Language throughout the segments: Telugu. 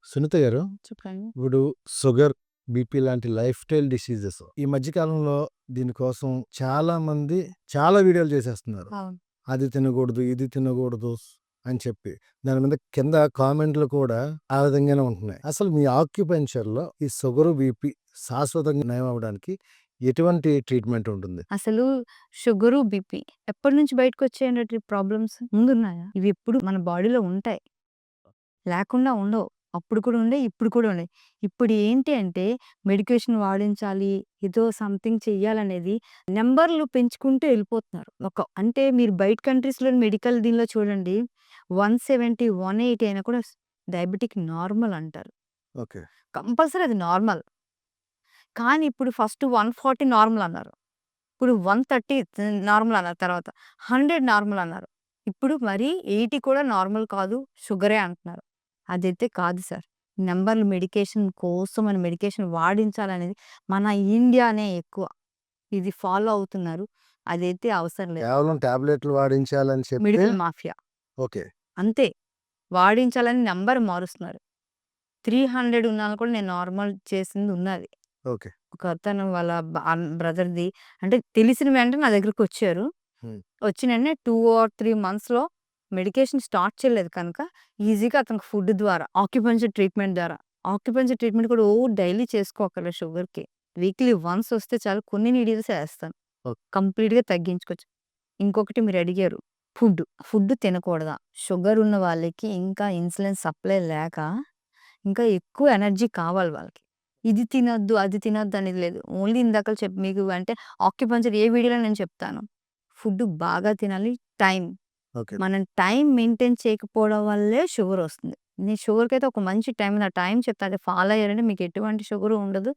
సునీత గారు, చెప్పండి. ఇప్పుడు షుగర్, బీపీ లాంటి లైఫ్ స్టైల్ డిసీజెస్ ఈ మధ్య కాలంలో దీనికోసం చాలా మంది చాలా వీడియోలు చేసేస్తున్నారు. అవును. అది తినకూడదు, ఇది తినకూడదు అని చెప్పి. దాని మీద కింద కామెంట్లు కూడా ఆ విధంగానే ఉంటున్నాయి. అసలు మీ ఆక్యుపెన్చర్‌లో ఈ షుగరు, బీపీ శాశ్వతంగా నయం అవ్వడానికి ఎటువంటి ట్రీట్మెంట్ ఉంటుంది? అసలు షుగరు, బీపీ ఎప్పటినుంచి బయటకొచ్చాయండి ప్రాబ్లమ్స్? ముందున్నాయా? ఇవి ఎప్పుడు మన బాడీలో ఉంటాయి. లేకుండా ఉండవు. అప్పుడు కూడా ఉండేయి, ఇప్పుడు కూడా ఉన్నాయి. ఇప్పుడు ఏంటి అంటే మెడికేషన్ వాడించాలి, ఏదో సంథింగ్ చెయ్యాలనేది నంబర్‌లు పెంచుకుంటూ ఎళ్ళిపోతున్నారు. అంటే మీరు బయట కంట్రీస్‌లోని మెడికల్ దీనిలో చూడండి 170, 180 అయినా కూడా డయాబెటిక్ నార్మల్ అంటారు. ఓకే. కంపల్సరీ అది నార్మల్. కానీ ఇప్పుడు ఫస్ట్ 140 నార్మల్ అన్నారు. ఇప్పుడు 130 నార్మల్ అన్నారు తర్వాత. 100 నార్మల్ అన్నారు. ఇప్పుడు మరి 80 కూడా నార్మల్ కాదు. షుగరే అంటున్నారు. అదైతే కాదు సార్. నంబర్‌లు మెడికేషన్ కోసం అని మెడికేషన్ వాడించాలనేది మన ఇండియానే ఎక్కువ. ఇది ఫాలో అవుతున్నారు. అదైతే అవసరం లేదు. కేవలం టాబ్లెట్లు వాడించాలని చెప్తే మెడికల్ మాఫియా. ఓకే. అంతే. వాడించాలని నంబర్ మారుస్తున్నారు. 300 ఉన్నాను కూడా నేను నార్మల్ చేసింది ఉన్నది. ఓకే. ఒకతను వాళ్ళ బ్రదర్‌ది అంటే తెలిసిన వెంటనే నా దగ్గరకొచ్చారు. హ్మ్. వచ్చిన వెంటనే 2 ఆర్ 3 మంత్స్‌లో మెడికేషన్ స్టార్ట్ చేయలేదు కనుక ఈజీగా అతనికి ఫుడ్ ద్వారా, ఆక్యుపెన్చర్ ట్రీట్మెంట్ ద్వారా. ఆక్యుపెన్చర్ ట్రీట్మెంట్ కూడా డైలీ చేసుకోక్కర్లేదు షుగర్‌కి. వీక్లీ వన్స్ వస్తే చాలు కొన్ని నీడిల్సే ఏస్తాను. ఓకే. కంప్లీట్‌గా తగ్గించుకోవచ్చు. ఇంకొకటి మీరడిగారు ఫుడ్. ఫుడ్ తినకూడదా? షుగర్ ఉన్న వాళ్ళకి ఇంకా ఇన్సులిన్ సప్లై లేక ఇంకా ఎక్కువ ఎనర్జీ కావాలి వాళ్ళకి. ఇది తినొద్దు, అది తినొద్దు అనేది లేదు. ఓన్లీ ఇందాకల మీకు అంటే ఆక్యుపంక్చర్ ఏ వీడియోలో నేను చెప్తాను. ఫుడ్ బాగా తినాలి. టైం. ఓకే. మనం టైం మెయింటైన్ చేయకపోవడం వల్లే షుగర్ వస్తుంది. నేను షుగర్‌కైతే ఒక మంచి టైం నా టైం చెప్తా. అది ఫాలో అయ్యారంటే మీకు ఎటువంటి షుగరు ఉండదు.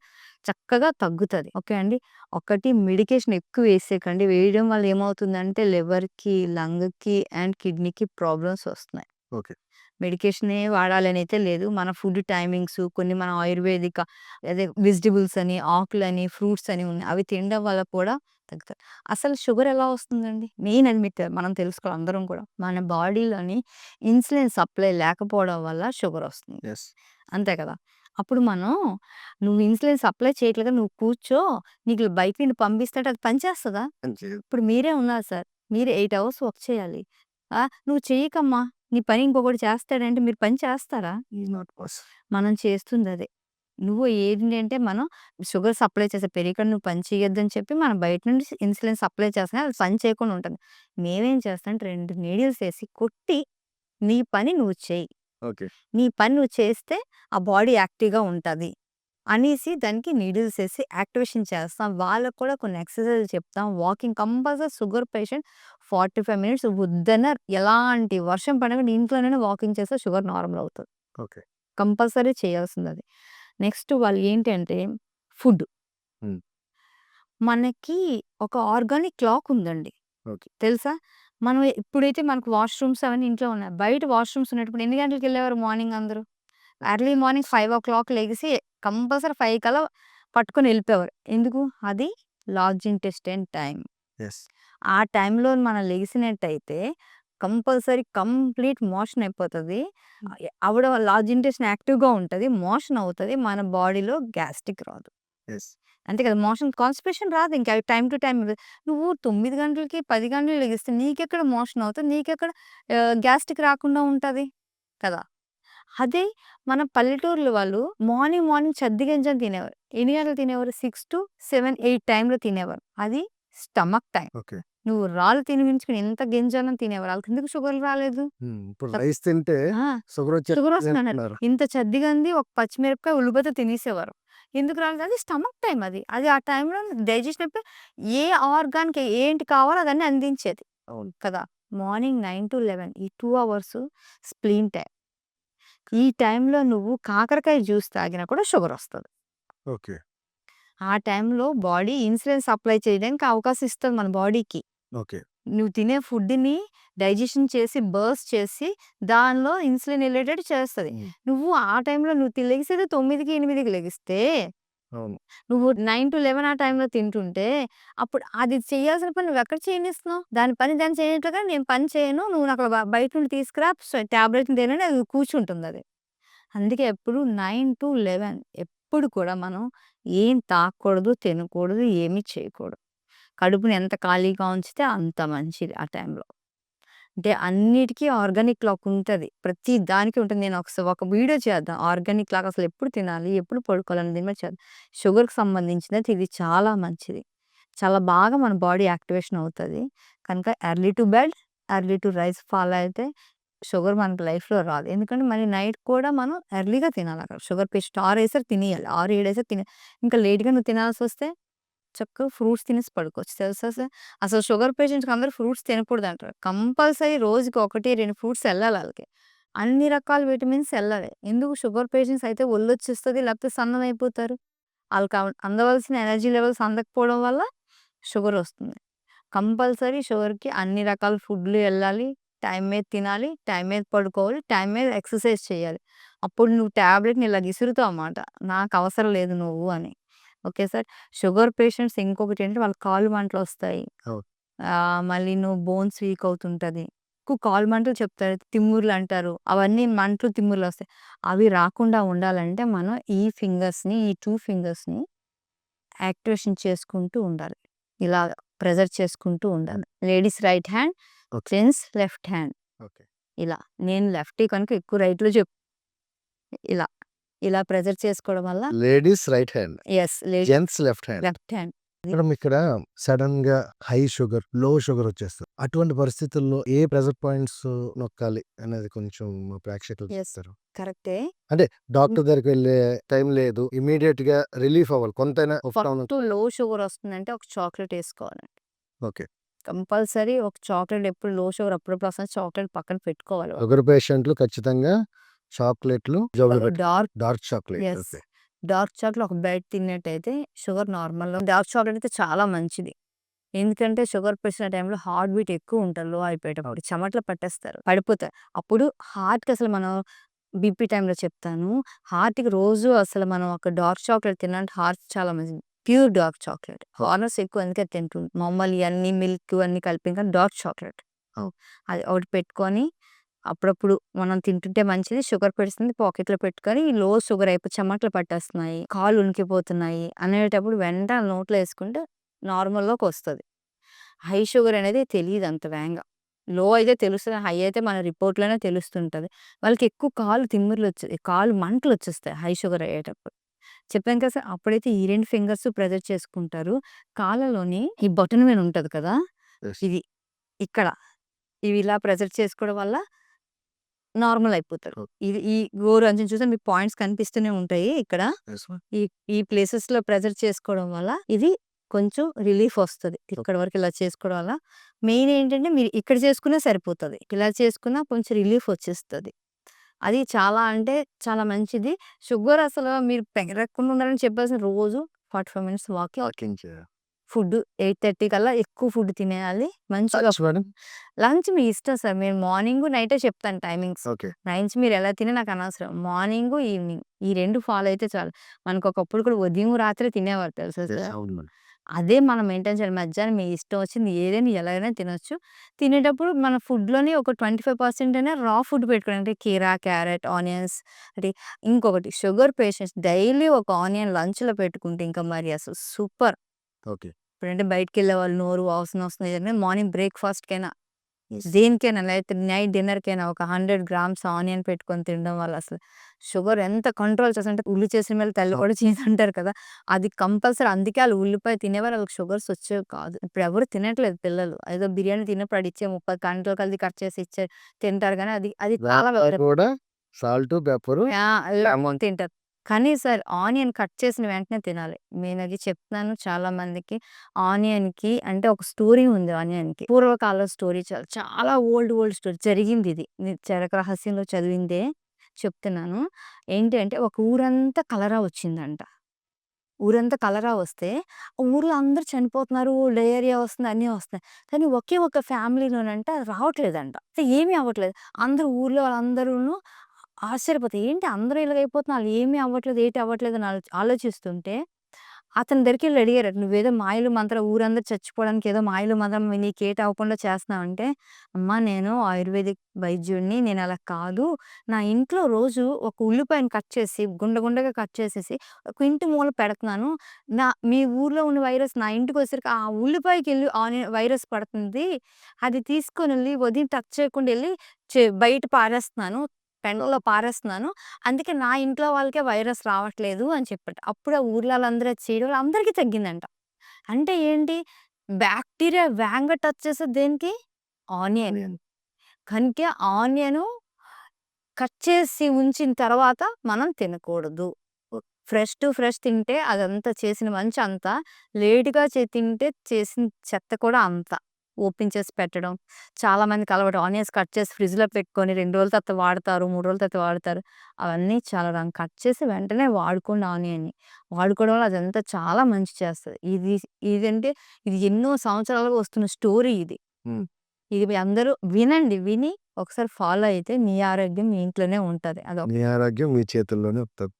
చక్కగా తగ్గుతది. ఓకే అండి. ఒకటి మెడికేషన్ ఎక్కువ వేసేయకండి. వేయడం వల్ల ఏమవుతుందంటే లివర్‌కి, లంగ్‌కి అండ్ కిడ్నీకి ప్రాబ్లమ్స్ వస్తున్నాయి. ఓకే. మెడికేషనే వాడాలనైతే లేదు. మన ఫుడ్ టైమింగ్స్ కొన్ని మన ఆయుర్వేదిక అదే వెజిటబుల్స్ అని, ఆకులని, ఫ్రూట్స్ అని ఉన్నాయి. అవి తినడం వల్ల కూడా తగ్గుతది. అసలు షుగర్ ఎలా వస్తుందండి? మెయిన్ అది మనం తెలుసుకోవాలి అందరం కూడా. మన బాడీలోని ఇన్సులిన్ సప్లై లేకపోవడం వల్ల షుగర్ వస్తుంది. యెస్. అంతే కదా! అప్పుడు మనం నువ్వు ఇన్సులిన్ సప్లై చేయట్లేదు నువ్వు కూర్చో, నీకు బయట నుండి పంపిస్తుంటే అది పనిచేస్తదా? ఇప్పుడు మీరే ఉన్నారు సార్. మీరు 8 అవర్స్ వర్క్ చేయాలి. నువ్వు చెయ్యకమ్మా నీ పని ఇంకొకడు చేస్తాడంటే మీరు పని చేస్తారా? Is not possible. మనం చేస్తుందదే. నువ్వు ఏంటంటే మనం షుగర్ సప్లై చేసే పెరిగడ నువ్వు పని చేయొద్దని చెప్పి మనం బయట నుండి ఇన్సులిన్ సప్లై చేస్తున్నాం. అది పని చేయకుండా ఉంటుంది. మేమేం చేస్తామంటే 2 నీడిల్స్ ఏసి కొట్టి నీ పని నువ్వు చెయ్యి. ఓకే. నీ పని నువ్వు చేస్తే ఆ బాడీ యాక్టివ్‌గా ఉంటది. అనేసి దానికి నీడిల్స్ ఏసి యాక్టివేషన్ చేస్తాం. వాళ్ళకి కూడా కొన్ని ఎక్సర్‌సైజ్‌లు చెప్తాం. Walking compulsory sugar patient 45 minutes వద్దన్న ఎలాంటి వర్షం పడినా కూడా ఇంట్లోనే వాకింగ్ చేస్తే షుగర్ నార్మల్ అవుతది. ఓకే. కంపల్సరీ చేయాల్సిందది. నెక్స్ట్ వాళ్ళు ఏంటంటే ఫుడ్. హ్మ్. మనకి ఒక ఆర్గానిక్ క్లాక్ ఉందండి. ఓకే. తెలుసా? మనం ఇప్పుడైతే మనకు వాష్‌రూమ్స్ అవన్నీ ఇంట్లో ఉన్నాయి. బయట వాష్‌రూమ్స్ ఉన్నప్పుడు ఎన్ని గంటలకెళ్ళేవారు మార్నింగ్ అందరూ? ఎర్లీ మార్నింగ్ 5:00 లెగిసి కంపల్సరీ 5 కల్లా పట్టుకొని ఎళ్ళిపోయేవారు. ఎందుకు? అది లార్జ్ ఇంటెస్టైన్ టైమ్. యెస్. ఆ టైంలో మనం లెగిసినట్టయితే కంపల్సరీ కంప్లీట్ మోషన్ అయిపోతది. అవ్వడం వల్ల లార్జ్ ఇంటెస్టైన్ యాక్టివ్‌గా ఉంటది. మోషన్ అవుతది. మన బాడీలో గ్యాస్ట్రిక్ రాదు. యెస్. అంతే కదా! మోషన్ కాన్‌స్టిపేషన్ రాదు ఇంకా టైమ్ టు టైమ్. నువ్వు 9 గంటలకి, 10 గంటలకి లెగిస్తే నీకెక్కడ మోషన్ అవుతది? నీకెక్కడ గ్యాస్ట్రిక్ రాకుండా ఉంటది? కదా! అదే మన పల్లెటూర్ల వాళ్ళు మార్నింగ్ చద్ది గింజలు తినేవారు. ఎన్ని గంటలకు తినేవారు? 6-7, 8 టైమ్‌లో తినేవారు. అది స్టమక్ టైమ్. ఓకే. నువ్వు రాళ్ళు తినిపించుకొని ఎంత గింజలను తినేవారు. ఆళ్ళకెందుకు షుగర్‌లు రాలేదు? ఇప్పుడు తప్ రైస్ తింటే ఆ! షుగర్ షుగరొస్తుందన్నారు. అంటున్నారు. ఇంత చద్దిగంది ఒక పచ్చిమిరపకాయ, ఉల్లిపాయతో తినేసేవారు. ఎందుకు రాలేదు? అది స్టమక్ టైమ్ అది. అది ఆ టైంలో డైజెషన్ అయిపోయి ఏ ఆర్గాన్‌కి ఏంటి కావాలో అదన్నీ అందించేది. అవును. కదా! మార్నింగ్ 9-11 ఈ 2 అవర్స్ స్ప్లీన్ టైమ్. ఈ టైంలో నువ్వు కాకరకాయ జ్యూస్ తాగినా కూడా షుగరొస్తది. ఓకే. ఆ టైంలో బాడీ ఇన్సులిన్ సప్లై చేయడానికి అవకాశం ఇస్తది మన బాడీకి. ఓకే. నువ్వు తినే ఫుడ్‌ని డైజెషన్ చేసి, బర్స్ట్ చేసి, దానిలో ఇన్సులిన్ ఎళ్ళేటట్టు చేస్తది. హ్మ్. నువ్వు ఆ టైంలో నువ్వు లెగిసేది 9కి, 8కి లెగిస్తే, అవును. నువ్వు 9-11 ఆ టైంలో తింటుంటే, అప్పుడు అది చేయాల్సిన పని నువ్వెక్కడ చేయనిస్తున్నావు? దాని పని దాన్ని చేయనట్లుగా నేను పని చేయను. నువ్వు నాకు బయట నుండి తీసుకురా టాబ్లెట్‌ని తినని అది కూర్చుంటుందది. అందుకే ఎప్పుడు 9-11 ఎప్పుడు కూడా మనం ఏం తాగకూడదు, తినకూడదు, ఏమి చేయకూడదు. కడుపుని ఎంత ఖాళీగా ఉంచితే అంత మంచిది ఆ టైంలో. అంటే అన్నిటికి ఆర్గానిక్ క్లాక్ ఉంటది. ప్రతి దానికి ఉంటుంది. నేను ఒక వీడియో చేద్దాం. ఆర్గానిక్ క్లాక్ అసలు ఎప్పుడు తినాలి? ఎప్పుడు పడుకోవాలని దీని మీద చేద్దాం. షుగర్‌కి సంబంధించినది ఇది చాలా మంచిది. చాలా బాగా మన బాడీ యాక్టివేషన్ అవుతది. కనుక early to bed, early to rise follow అయితే షుగర్ మనకి లైఫ్‌లో రాదు. ఎందుకంటే మళ్ళీ నైట్ కూడా మనం ఎర్లీగా తినాలి అక్కడ. షుగర్ పేషెంట్ 6 అయ్యేసరికి తినేయాలి. 6, 7 అయ్యేసరికి ఇంకా లేట్‌గా నువ్వు తినాల్సొస్తే చక్కగా ఫ్రూట్స్ తినేసి పడుకోవచ్చు. తెలుసా సార్? అసలు షుగర్ పేషెంట్స్‌కి అందరూ ఫ్రూట్స్ తినకూడదంటారు. కంపల్సరీ రోజుకి 1, 2 ఫ్రూట్స్ ఎళ్ళాలి ఆళ్ళకి. అన్ని రకాల విటమిన్స్ ఎళ్ళాలి. ఎందుకు షుగర్ పేషెంట్స్ అయితే ఒళ్ళొచ్చేస్తది, లేకపోతే సన్నమైపోతారు. ఆళ్ళకి అందవలసిన ఎనర్జీ లెవెల్స్ అందకపోవడం వల్ల షుగరొస్తుంది. కంపల్సరీ షుగర్‌కి అన్ని రకాల ఫుడ్‌లు ఎళ్ళాలి. టైం మీద తినాలి. టైం మీద పడుకోవాలి. టైం మీద ఎక్సర్సైజ్ చేయాలి. అప్పుడు నువ్వు టాబ్లెట్‌ని ఇలా విసురుతావు మాట. నాకవసరం లేదు నువ్వు అని. Okay sir. షుగర్ పేషెంట్స్ ఇంకొకటేంటంటే వాళ్ళకి కాళ్ళు మంటలొస్తాయి. అవును. మళ్ళీ నువ్వు బోన్స్ వీక్ అవుతుంటది. ఎక్కువ కాళ్ళు మంటలు చెప్తారు. తిమ్ముర్లంటారు. అవన్నీ మంటలు, తిమ్ముర్లొస్తాయి. అవి రాకుండా ఉండాలంటే మనం ఈ 2 ఫింగర్స్‌ని యాక్టివేషన్ చేసుకుంటూ ఉండాలి. ఇలా ప్రెజర్ చేసుకుంటూ ఉండాలి. Ladies right hand, okay. Gents left hand. Okay. ఇలా. నేను లెఫ్టీ కనుక ఎక్కువ రైట్‌లో ఇలా. ఇలా ప్రెజర్ చేసుకోవడం వల్ల ladies right hand. Yes. Gents left hand. Left hand. Madam ఇక్కడ సడెన్‌గా హై షుగర్, లో షుగర్ వచ్చేస్తది. అటువంటి పరిస్థితుల్లో ఏ ప్రెషర్ పాయింట్స్ నొక్కాలి అనేది కొంచెం మా ప్రేక్షకులకు యెస్. చెప్తారా? కరెక్టే. అంటే హ్మ్. డాక్టర్ దగ్గరికి వెళ్ళే టైం లేదు. ఇమ్మీడియేట్‌గా రిలీఫ్ అవ్వాలి. కొంతైనా ఉపశమనం. ఫస్ట్ లో షుగర్ వస్తుందంటే ఒక చాక్లేట్ ఏసుకోవాలండి. ఓకే. కంపల్సరీ ఒక చాక్లేట్ ఎప్పుడు లో షుగర్ అప్పుడప్పుడు వస్తుంది చాక్లేట్ పక్కన పెట్టుకోవాలి. షుగర్ పేషెంట్లు ఖచ్చితంగా చాక్లెట్‌లు జోబులో dark dark chocolate. Yes. Okay. Dark chocolate ఒక బైట్ తిన్నట్టయితే షుగర్ నార్మల్‌లో డార్క్ చాక్లేట్ అయితే చాలా మంచిది. ఎందుకంటే షుగర్ పేషెంట్ టైంలో హార్ట్ బీట్ ఎక్కువ ఉంటది లో అయిపోయేటప్పుడు. చెమటలు పట్టేస్తారు. పడిపోతారు. అప్పుడు హార్ట్‌కి అసలు మనం బీపీ టైంలో చెప్తాను. హార్ట్‌కి రోజు అసలు మనం ఒక డార్క్ చాక్లేట్ తిన్నామంటే హార్ట్ చాలా మంచిది. Pure dark chocolate. హార్నెస్ ఎక్కువ అందుకే తింటుంది. మామూలు ఇయన్నీ మిల్క్ అన్నీ కలిపి ఇంకా డార్క్ చాక్లేట్. అవును. అది ఒకటి పెట్టుకొని అప్పుడప్పుడు మనం తింటుంటే మంచిది. షుగర్ పేషెంట్స్‌ని పాకెట్‌లో పెట్టుకొని లో షుగర్ అయిపోయి చెమటలు పట్టేస్తున్నాయి, కాళ్ళు ఉనికిపోతున్నాయి అనేటప్పుడు వెంటనే నోట్లో ఏసుకుంటే నార్మల్‌లోకొస్తది. హై షుగర్ అనేది తెలీదు అంత వేగంగా. లో అయితే తెలుస్తది. హై అయితే మన రిపోర్ట్‌లోనే తెలుస్తుంటది. వాళ్ళకి ఎక్కువ కాళ్ళు తిమ్మిర్లొచ్చాయి. కాళ్ళు మంటలొచ్చేస్తాయి హై షుగర్ అయ్యేటప్పుడు. చెప్పాను కదా సార్! అప్పుడైతే ఈ 2 ఫింగర్స్ ప్రెజర్ చేసుకుంటారు. కాళ్ళలోని ఈ బొటన వేలు ఉంటది కదా! యెస్. ఇది ఇక్కడ. ఇవి ఇలా ప్రెజర్ చేసుకోవడం వల్ల నార్మల్ అయిపోతారు. ఓకే. ఇది ఈ గోరు అంచున చూస్తే మీకు పాయింట్స్ కనిపిస్తూనే ఉంటాయి ఇక్కడ. Yes ma'am. ఈ ఈ ప్లేసెస్‌లో ప్రెజర్ చేసుకోవడం వల్ల ఇది కొంచెం రిలీఫ్ వస్తది. ఇక్కడి వరకు ఇలా చేసుకోవడం వల్ల మెయిన్ ఏంటంటే మీరు ఇక్కడ చేసుకున్నా సరిపోతది. ఇలా చేసుకున్నా కొంచెం రిలీఫ్ వచ్చేస్తది. అది చాలా అంటే చాలా మంచిది. షుగర్ అసలు మీరు పెరగకుండా ఉండాలని చెప్పేసి రోజు 45 మినిట్స్ వాకింగ్. వాకింగ్ చేయాలి. ఫుడ్ 8:30 కల్లా ఎక్కువ ఫుడ్ తినేయాలి. మంచిగా లంచ్ మేడం? లంచ్ మీ ఇష్టం సార్. మీరు మార్నింగు, నైటే చెప్తాను టైమింగ్స్. ఓకే. లంచ్ మీరు ఎలా తినా నాకు అనవసరం. మార్నింగు, ఈవినింగ్ ఈ 2 ఫాలో అయితే చాలు. మనకు ఒకప్పుడు కూడా ఉదయం, రాత్రి తినేవారు తెలుసా యెస్. సార్? అవును మేడం. అదే మనం మెయింటైన్ చేయాలి. మధ్యాహ్నం మీ ఇష్టం వచ్చింది ఏదైనా ఎలాగైనా తినొచ్చు. తినేటప్పుడు మన ఫుడ్‌లోని ఒక 25% అయినా రా ఫుడ్ పెట్టుకోండి. అంటే కీరా, క్యారెట్, ఆనియన్స్ అంటే ఇంకొకటి షుగర్ పేషెంట్స్ డైలీ ఒక ఆనియన్ లంచ్‌లో పెట్టుకుంటే ఇంకా మరి అసలు సూపర్. ఓకే. ఇప్పుడంటే బయటికెళ్ళేవాళ్ళు నోరు వాసన వస్తుంది అంటే మార్నింగ్ బ్రేక్‌ఫాస్ట్‌కైనా యెస్. దేనికైనా లేకపోతే నైట్ డిన్నర్‌కైనా ఒక 100 గ్రామ్స్ ఆనియన్ పెట్టుకొని తినడం వల్ల అసలు షుగర్ ఎంత కంట్రోల్ చేస్తదంటే ఉల్లి చేసిన మేలు తల్లి కూడా చేయదంటారు కదా! అది కంపల్సరీ అందుకే ఆళ్ళు ఉల్లిపాయ తినేవారు ఆళ్ళకి షుగర్స్ వచ్చేవి కాదు. ఇప్పుడు ఎవరు తినట్లేదు పిల్లలు. ఏదో బిర్యానీ తిన్నప్పుడు ఆడిచ్చే 30 కంట్లో కలిపి కట్ చేసి ఇచ్చే తింటారు గానీ అది అది చాలా దాంట్లో కూడా సాల్టు, పెప్పరు, లెమన్. తింటారు. కానీ సార్ ఆనియన్ కట్ చేసిన వెంటనే తినాలి. నేనది చెప్తున్నాను చాలా మందికి. ఆనియన్‌కి అంటే ఒక స్టోరీ ఉంది ఆనియన్‌కి. పూర్వకాలం స్టోరీ చాలా ఓల్డ్ స్టోరీ జరిగిందిది. నేను చరక రహస్యంలో చదివిందే చెప్తున్నాను. ఏంటి అంటే ఒక ఊరంతా కలరా వచ్చిందంట. ఊరంతా కలరా వస్తే ఊర్లో అందరూ చనిపోతున్నారు. డయేరియా వస్తుంది. అన్నీ వస్తున్నాయి. కానీ ఒకే ఒక ఫ్యామిలీలోనంట రావట్లేదంట. ఏమీ అవ్వట్లేదు. అందరూ ఊర్లో వాళ్ళందరూను ఆశ్చర్యపోతారు. ఏంటి అందరూ ఇలాగైపోతున్నారు. ఏమీ అవ్వట్లేదు, ఏటి అవ్వట్లేదు అని ఆలోచిస్తుంటే అతని దగ్గరికెళ్ళి అడిగారట. "నువ్వేదో మాయలు మంత్రాలు ఊరందరూ చచ్చిపోవడానికి ఏదో మాయలు మంత్రం నీకేటి అవ్వకుండా చేస్తున్నావంటే" "అమ్మా నేను ఆయుర్వేదిక్ వైద్యుడిని. నేనలా కాదు. నా ఇంట్లో రోజు ఒక ఉల్లిపాయను కట్ చేసి గుండగా కట్ చేసేసి ఒక ఇంటి మూల పెడుతున్నాను. మీ ఊర్లో ఉన్న వైరస్ నా ఇంటికొచ్చేసరికి ఆ ఉల్లిపాయకెళ్ళి వైరస్ పడుతుంది. అది తీసుకొనెళ్ళి ఉదయం టచ్ చేయకుండా ఎళ్లి బయట పారేస్తున్నాను. పెంటలో పారేస్తున్నాను. అందుకే నా ఇంట్లో వాళ్ళకే వైరస్ రావట్లేదు" అని చెప్పాట. అప్పుడు ఆ ఊర్లోళ్ళందరూ అది చేయడం వల్ల అందరికీ తగ్గిందంట. అంటే ఏంటి? బాక్టీరియా వేగంగా టచ్ చేసేది దేనికి? ఆనియన్. ఆనియన్. కనుక ఆనియను కట్ చేసి ఉంచిన తర్వాత మనం తినకూడదు. ఫ్రెష్ టు ఫ్రెష్ తింటే అదంతా చేసిన మంచి అంత. లేట్‌గా తింటే చేసిన చెత్త కూడా అంత. ఓపెన్ చేసి పెట్టడం. చాలామందికి అలవాటు ఆనియన్స్ కట్ చేసి ఫ్రిడ్జ్‌లో పెట్టుకొని 2 రోజుల తర్వాత వాడతారు. 3 రోజుల తర్వాత వాడతారు. అవన్నీ చాలా రాంగ్. కట్ చేసి వెంటనే వాడుకోండి ఆనియన్‌ని. వాడుకోవడం వల్ల అదంతా చాలా మంచి చేస్తది. ఇదంటే ఇది ఎన్నో సంవత్సరాలుగా వస్తున్న స్టోరీ ఇది. హ్మ్. ఇది మీ అందరూ వినండి. విని ఒకసారి ఫాలో అయితే మీ ఆరోగ్యం మీ ఇంట్లోనే ఉంటది. మీ ఆరోగ్యం మీ చేతుల్లోనే ఉంటది.